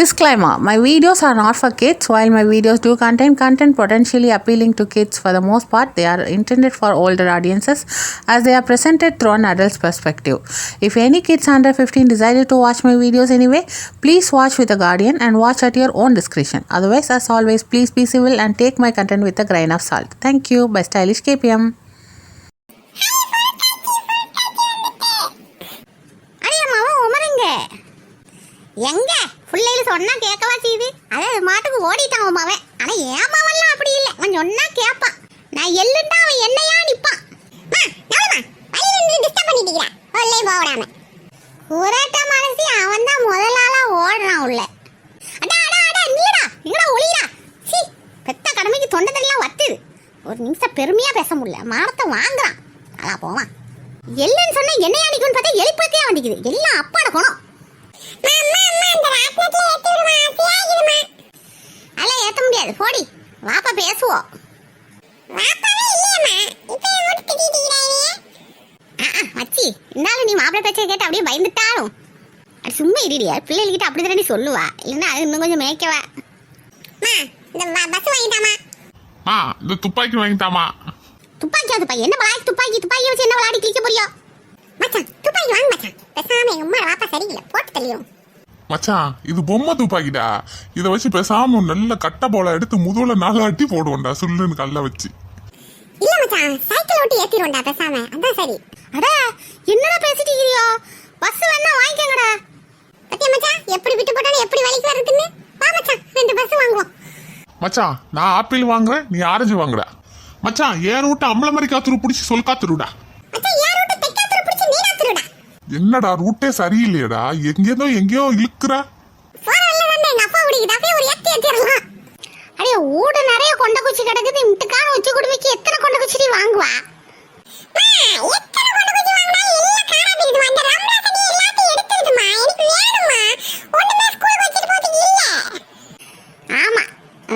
Disclaimer: my videos are not for kids. While my videos do contain content potentially appealing to kids, for the most part, they are intended for older audiences as they are presented through an adult's perspective. If any kids under 15 decided to watch my videos anyway, please watch with a guardian and watch at your own discretion. Otherwise, as always, please be civil and take my content with a grain of salt. Thank you. By Stylish KPM. எங்க பிள்ளைகள் சொன்னா கேட்கவா செய்யுது. அதாவது மாட்டுக்கு ஓடிட்டான் அவன். ஆனா ஏமாவெல்லாம் அப்படி இல்லை, அவன் சொன்னா கேட்பான். நான் எள்ளுண்டா அவன் என்னையா நிப்பான். அவன் தான் முதலாளா ஓடுறான் உள்ள. பெத்த கடமைக்கு தொண்டை தனியா வத்துது. ஒரு நிமிஷம் பெருமையா பேச முடியல, மானத்தை வாங்குறான். அலா போவான். எள்ளுன்னு சொன்னா என்னையா நிக்குன்னு பார்த்தா எழுப்பத்தே வண்டிக்குது. எல்லாம் அப்பாட போனோம். அதெல்லாம் ஏத்த முடியாது, போடி வாப்பா பேசுவோம். மச்சி இருந்தாலும் நீ மாப்பிள்ளை பேச்சை கேட்டு அப்படியே பயந்துட்டாலும் அது சும்மா இருடியா. பிள்ளைகிட்ட அப்படி தானே சொல்லுவா, இல்லைன்னா அது இன்னும் கொஞ்சம் மேய்க்கவா. பஸ் வாங்கிட்டாமா, இந்த துப்பாக்கி வாங்கிட்டாமா. துப்பாக்கியா? துப்பாக்கி என்ன விளையாட்டு? துப்பாக்கி வச்சு என்ன விளையாடி கிழிக்க போறியோ? மச்சான் துப்பாக்கி வாங்க மச்சான். பேசாம எங்க அம்மா வாப்பா சரியில்லை, போட்டு தள்ளிடும். மச்சான் இது பொம்மை துப்பாக்கிடா. இதை வச்சு பேசாம நல்ல கட்ட போல எடுத்து முதுகுல 4 அடி போடுவோம்டா, சுல்லுன்னு கல்ல வச்சு. இல்ல மச்சான், சைக்கிள் ஓட்டி ஏத்திடுவோம்டா பேசாம, அதான் சரி. அட என்னடா பேசிட்டு இருக்கீங்க? பஸ் வேணா வாங்கிக்கங்கடா. பத்தியா மச்சான் எப்படி விட்டு போட்டானே எப்படி வலிக்கு வருதுன்னு. வா மச்சான் 2 பஸ் வாங்குவோம். மச்சான் நான் ஆப்பிள் வாங்குறேன், நீ ஆரஞ்சு வாங்குடா. மச்சான் ஏன் ரூட்ட அம்பள மாதிரி காத்துரு பிடிச்சி சொல் காத்துருடா. என்னடா ரூட்டே சரியில்லையடா, எங்கேயோ இழுக்குற. அடே ஊட நிறைய கொண்ட குச்சி கிடக்குது. இம்ட்டுக்கான உச்சி குடுமிக்கு எத்தனை கொண்ட குச்சி வாங்குவா? ஆமா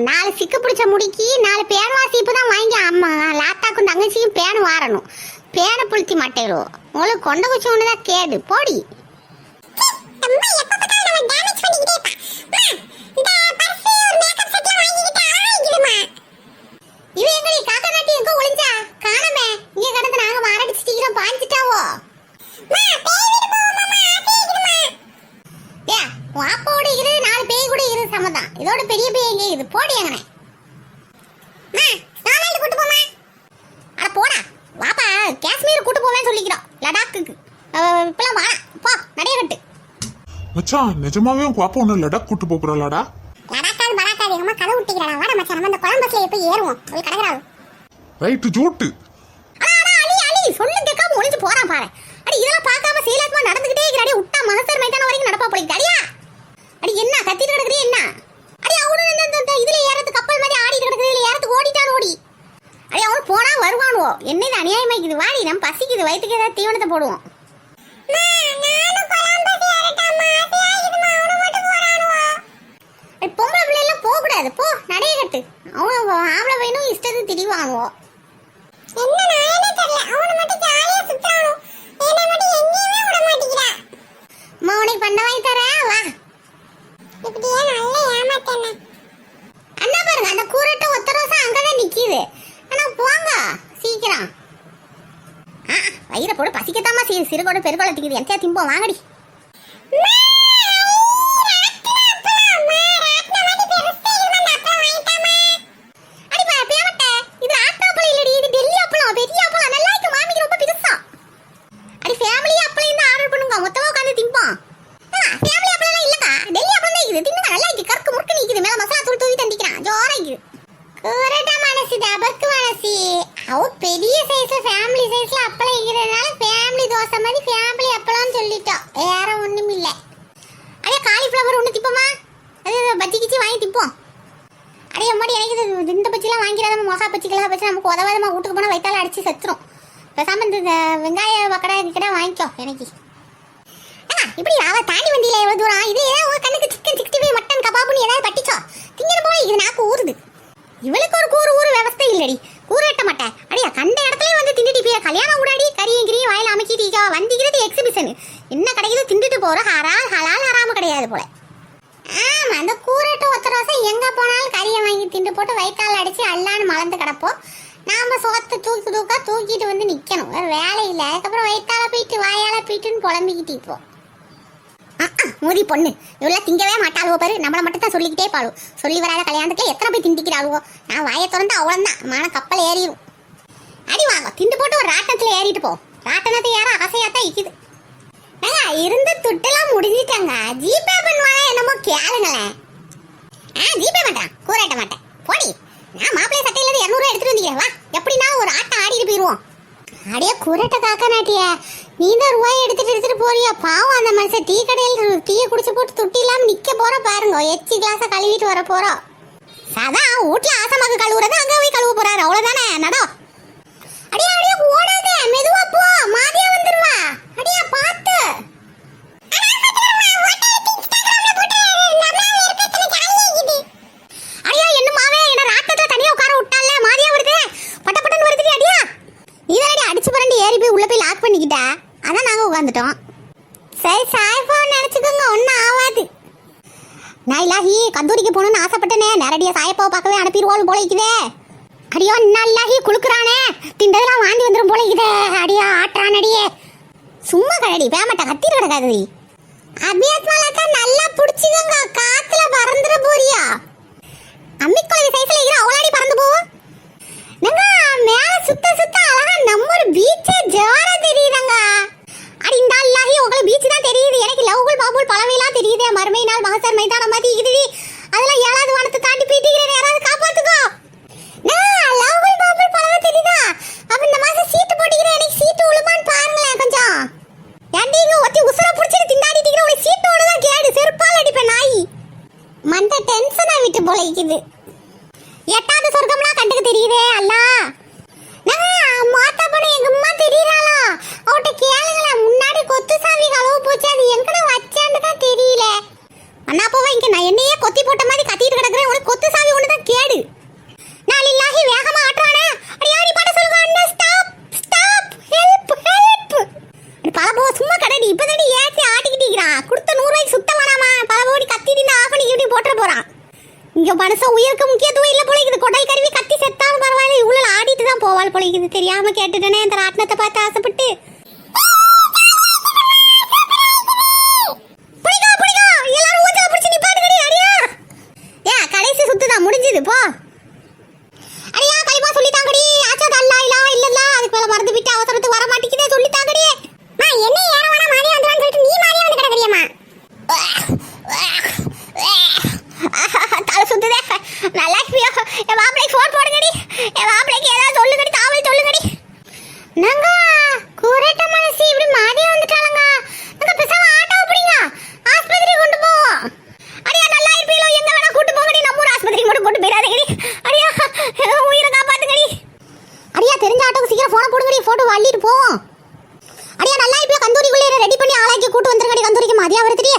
4 சிக்கு பிடிச்ச முடிக்கி 4 பேன் வாசிப்பு தான் வாங்கி அம்மா லாத்தாக்கும் தங்கச்சியும் பேன் வாரணும். பேனை புளித்தி மாட்டேரும். உங்களுக்கு கொண்ட குச்சி ஒண்ணுதான் கேடு, போடி. இதோட பெரிய பேய் எங்க இது? போடி எங்கனே போடா. வாப்பா காஷ்மீர் கூட்டு போவேன்னு சொல்லிக்கிறோம், லடாக்குக்கு. இப்பெல்லாம் வா போ, நடைய கட்டு. மச்சான் நிஜமாவே உன் பாப்பா ஒண்ணு லடாக் கூட்டு போறாளாடா? லடாக்காது படாக்காது எங்க அம்மா கதை விட்டுக்கிறாடா. வாடா மச்சான், நம்ம அந்த கொலம்பஸ்ல போய் ஏறுவோம். ஒரு கடகறாவு ரைட் ஜூட்டு. அலி சொல்லு கேட்காம ஒளிஞ்சு போறான் பாரு. அடி இதெல்லாம் பார்க்காம சீலாத்மா நடந்துக்கிட்டே இருக்கிறாடி. விட்டா மகசர் மைதானம் வரைக்கும் நடப்பா போலிக்கு. அடியா அடி என்ன கத்திட்டு கிடக்குறீ என்ன? அடி அவனு இதுல ஏறத்து கப்பல் மாதிரி ஆடிட்டு கிடக்குது. இதுல ஏறத்துக்கு ஓடிட்டான் ஓடி. அடி அவனு போனா வருவானுவோ. என்ன இது அநியாயமாக்குது? வாடி நம்ம பசிக்குது, வயிற்றுக்கு ஏதாவது தீவனத்தை போடுவோம். பொம்பளை பிள்ளை எல்லாம் போக கூடாது, போ நடைய கட்டு. அவனு ஆம்பளை பையனும் இஷ்டத்துக்கு திரிவானுவோ. உனக்கு பண்ண வாங்கி தரேன் வா. அண்ணா பாருங்க, அந்த கூரட்ட ஒத்த ரோசா அங்கதான் நிக்குது. ஆனா போங்க சீக்கிரம். வயிற போடு, பசிக்கத்தாமா சிறுகோட பெருகோட திக்குது. என்கிட்ட திம்போம் வாங்கடி. பெரிய சைஸ்ல ஃபேமிலி சைஸ்ல அப்பளம் இருக்கிறதுனால ஃபேமிலி தோசை மாதிரி ஃபேமிலி அப்பளம்னு சொல்லிட்டோம், வேற ஒண்ணும் இல்ல. அடே காலிஃப்ளவர் ஒண்ணு திப்போமா? அது பஜ்ஜி கிச்சி வாங்கி திப்போம். அடே அம்மாடி எனக்கு இந்த பஜ்ஜிலாம் வாங்கிறாத மொகா பஜ்ஜிக்கெல்லாம் பஜ்ஜி நமக்கு உதவாதமா வீட்டுக்கு போனால் வயிற்றால அடிச்சு செத்துரும். பேசாம இந்த வெங்காய வக்கடை கிட்ட வாங்கிக்கோ எனக்கு. இப்படி அவ தாண்டி வண்டியில எவ்வளவு தூரம்? இது ஏதாவது உங்க கண்ணுக்கு சிக்கன் 65 மட்டன் கபாபுன்னு ஏதாவது பட்டிச்சோ திங்கிற போல இது நாக்கு ஊறுது. இவளுக்கு ஒரு ஊரு விவஸ்தை இல்லடி, கூறட்ட மாட்டேன். அடியா கண்ட இடத்துல வந்து திண்டுட்டு போய் கல்யாணம் கூடாடி கரியும் கிரியும் வாயில அமைக்கிட்டீங்க. வந்திக்கிறது எக்ஸிபிஷன், என்ன கிடைக்குது திண்டுட்டு போற. ஹலால் ஹராம கிடையாது போல. ஆமா வருஷம் எங்க போனாலும் கறியை வாங்கி திண்டு போட்டு வயிற்றால் அடிச்சு அல்லான்னு மலர்ந்து கிடப்போம். நாம சோத்தை தூக்கிட்டு வந்து நிக்கணும். வேற வேலை இல்லை. அதுக்கப்புறம் வயிற்றால போயிட்டு வாயால போயிட்டுன்னு புலம்பிக்கிட்டு இப்போ மூதி பொண்ணு இவ்வளோ திங்கவே மாட்டாளுவோ பாரு. நம்மளை மட்டும் தான் சொல்லிக்கிட்டே பாளு. சொல்லி வராத கல்யாணத்துக்கு எத்தனை போய் திண்டிக்கிறாளுவோ. நான் வாயை திறந்து அவ்வளோதான் மான கப்பல் ஏறிடும். அடி வாங்க திண்டு போட்டு ஒரு ராட்டத்தில் ஏறிட்டு போ. ராட்டனத்தை ஏற ஆசையாத்தான் இருக்குது. இருந்த துட்டெல்லாம் முடிஞ்சிட்டாங்க. ஜிபே பண்ணுவாங்க என்னமோ கேளுங்களேன். ஜிபே பண்றான் கூறாட்ட மாட்டேன் போடி. நான் மாப்பிள்ளை சட்டையில 200 எடுத்துட்டு வந்தீங்க. வா எப்படின்னா ஒரு ஆட்டம் ஆடிட்டு போயிருவோம். அடியே கூரட்ட காக்க நாட்டிய நீ தான் ரூபாய் எடுத்துட்டு போறியா? பாவம் அந்த மனுஷன் டீ கடையில் டீயை குடிச்சு போட்டு துட்டி இல்லாம நிக்க போற பாருங்க. எச்சி கிளாஸ கழுவிட்டு வர போறோம். சதான் வீட்டுல ஆசமாக கழுவுறது அங்க போய் கழுவ போறாரு. அவ்வளவுதானே நடோ. அடியா அடியா ஓடாத மெதுவா போ. மாதியா வந்துருவா. அடியா பாத்து. அடியா என்ன மாவே என்ன ராட்டத்துல தனியா உட்கார விட்டால மாதியா வருது. பட்டப்பட்டன்னு வருது. அடியா நீதானடி அடிச்சு புரண்டு ஏறி போய் உள்ள போய் லாக் பண்ணிக்கிட்டா. அதான் நாங்க உட்காந்துட்டோம். சரி சாயப்பாவை நினைச்சுக்கோங்க ஒன்னும் ஆகாது. நான் இல்லாஹி கந்தூரிக்கு போகணும்னு ஆசைப்பட்டனே. நேரடியா சாயப்பாவை பார்க்கவே அனுப்பிடுவாள் போலிக்குதே. அடியோ இல்லாஹி குளுக்குறானே. திண்டதெல்லாம் வாந்தி வந்துடும் போலிக்குதே. அடியா ஆட்டுறான் அடியே. சும்மா கழடி பேமட்ட கத்திட்டு கிடக்காது. அபியாத்மாலக்கா நல்லா பிடிச்சிக்கோங்க. காத்துல பறந்துட போறியா? அம்மிக்குழவி சைஸ்ல இருக்கிற அவளாடி பறந்து போவோம். மேல சுத்த அழகா நம்ம ஒரு பீச்சே ஜோரா தெரியுதாங்க. அடி இந்த அல்லாஹி உங்களுக்கு பீச் தான் தெரியுது. எனக்கு லவ்குல் பாபுல் பழவையெல்லாம் தெரியுதே. மறுமை நாள் மகசர் மைதானம் மாதிரி இருக்குது. அதெல்லாம் 7வது வானத்தை தாண்டி போயிட்டீங்க. யாராவது காப்பாத்துக்கோ. லவ்குல் பாபுல் பழவை தெரியுதா? அப்ப இந்த மாசம் சீட்டு போட்டிக்கிறேன். எனக்கு சீட்டு உழுமான்னு பாருங்களேன் கொஞ்சம். ஏன்டி இங்க ஒத்தி உசுர புடிச்சிட்டு திண்டாடிட்டு இருக்கிற உனக்கு சீட்டோட தான் கேடு. செருப்பால் அடிப்பேன் நாய். மண்ட டென்ஷனா விட்டு போலிக்குது. 8வது சொர்க்கம்லாம் கண்டுக்கு தெரியுதே அல்லா. மாத்தா பொண்ணு எங்க அம்மா தெரியறாளா? அவட்ட கேளுங்களேன். முன்னாடி கொத்து சாவி கலவு போச்சு. அது எங்கட வச்சான்னு தான் தெரியல. அண்ணா போவா இங்க நான் என்னையே கொத்தி போட்ட மாதிரி கத்திட்டு கிடக்குறேன். உனக்கு கொத்து சாவி ஒன்று தான் கேடு. நான் இல்லாஹி வேகமா ஆட்டுறானே. அடியாடி பாட சொல்லுங்க. அண்ணா ஸ்டாப் ஸ்டாப் ஹெல்ப் ஹெல்ப். பலபோ சும்மா கடடி. இப்பதாடி ஏத்தி ஆட்டிக்கிட்டு இருக்கிறான். கொடுத்த 100 ரூபாய்க்கு சுத்த வேணாமா? பலபோடி கத்திட்டு ஆஃப் பண்ணி இப்படி போட்டுற போறான். இங்க மனுஷன் உயிருக்கு முக்கியத்துவம் இல்ல போலிக்குது. கொடல் கருவி கத்தி செத்தாலும் பரவாயில்ல. இவ்வளவு ஆடிட்டு தான் போவாள் போலிக்குது. தெரியாம கேட்டுட்டேனே இந்த ராட்டினத்தை பார்த்து ஆசைப்பட்டு. எல்லாரும் ஊஞ்சல பிடிச்சி நிப்பாட்டுக்கடி. அடியா கடைசி சுத்துதான் முடிஞ்சது போ. அடியா கைமா சொல்லிட்டாங்கடி. ஆச்சாத அல்லா இல்ல இல்லல்ல. அதுக்கு மேல மறந்து விட்டு அவசரத்துக்கு வர மாட்டேங்குதே. சொல்லிட்டாங்கடி. என்ன ஏற வேணா மாறி வந்துறான்னு சொல்லிட்டு நீ மாறி வந்து கிடக்குறியம்மா. தலை சுத்துதே. நல்லா இருப்பியோ? என் மாப்பிளைக்கு ஃபோன் போடுங்கடி. என் மாப்பிளைக்கு ஏதாவது சொல்லுங்கடி. தாவல் சொல்லுங்கடி. நாங்க கூரட்ட மனசு இப்படி மாதியா வந்துட்டாலங்க. நாங்க பேசாம ஆட்டோ பிடிங்க. ஆஸ்பத்திரி கொண்டு போவோம். அடியா நல்லா இருப்பீங்களோ? எங்க வேணா கூட்டு போங்கடி. நம்ம ஊர் ஆஸ்பத்திரிக்கு மட்டும் கொண்டு போயிடாதீங்கடி. அடியா உயிரை காப்பாத்துங்கடி. அடியா தெரிஞ்ச ஆட்டோக்கு சீக்கிரம் போன போடுங்கடி. போட்டு வள்ளிட்டு போவோம். அடியா நல்லா இருப்பியோ? கந்தூரிக்குள்ளே ரெடி பண்ணி ஆளாக்கி கூட்டு வந்துருங்கடி. கந்தூரிக்கு மாதியா வருதுடி.